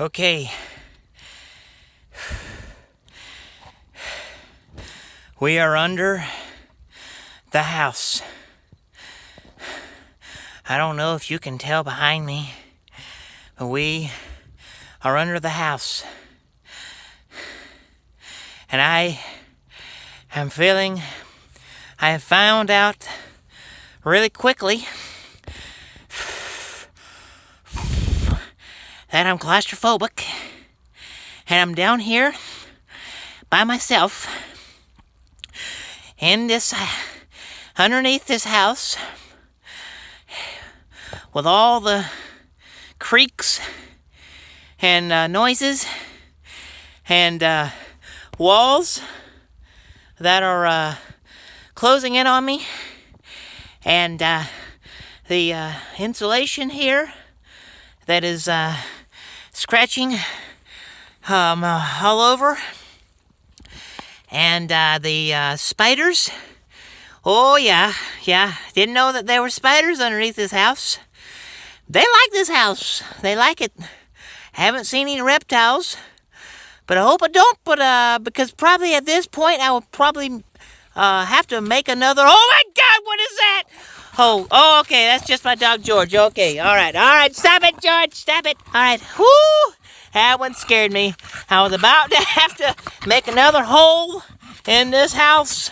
Okay. We are under the house. I don't know if you can tell behind me, but we are under the house. And I have found out really quickly that I'm claustrophobic, and I'm down here by myself in this, underneath this house, with all the creaks and noises and walls that are closing in on me, and the insulation here that is scratching all over, and the spiders. Oh yeah, didn't know that there were spiders underneath this house. They like this house. They like it. Haven't seen any reptiles, but I hope I don't. But because probably at this point I will probably have to make another. Oh my God! What is that? Oh, okay. That's just my dog George. Okay, all right. Stop it, George. Stop it. All right. Whoo! That one scared me. I was about to have to make another hole in this house.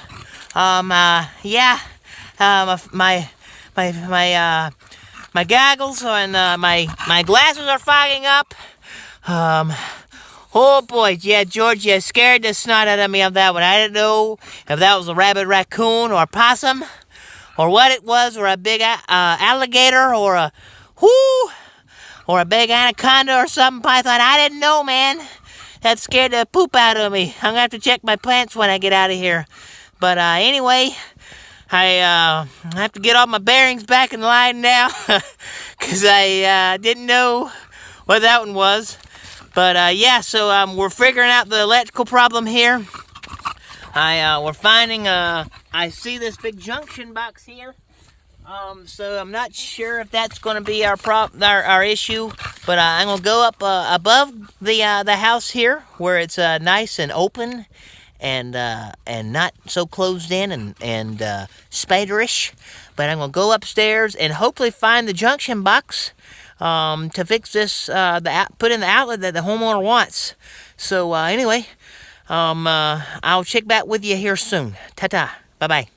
Yeah. My goggles and my glasses are fogging up. Oh boy, yeah, George, you scared the snot out of me of that one. I didn't know if that was a rabbit, raccoon, or a possum, or what it was, or a big alligator, or a big anaconda, or something, python. I didn't know, man. That scared the poop out of me. I'm gonna have to check my plants when I get out of here. But anyway, I have to get all my bearings back in line now, because I didn't know what that one was. But yeah, so we're figuring out the electrical problem here. We're finding, I see this big junction box here. So I'm not sure if that's going to be our issue, but I'm going to go up above the house here, where it's nice and open and not so closed in and spiderish. But I'm going to go upstairs and hopefully find the junction box to fix this, put in the outlet that the homeowner wants. So anyway, I'll check back with you here soon. Ta-ta. Bye-bye.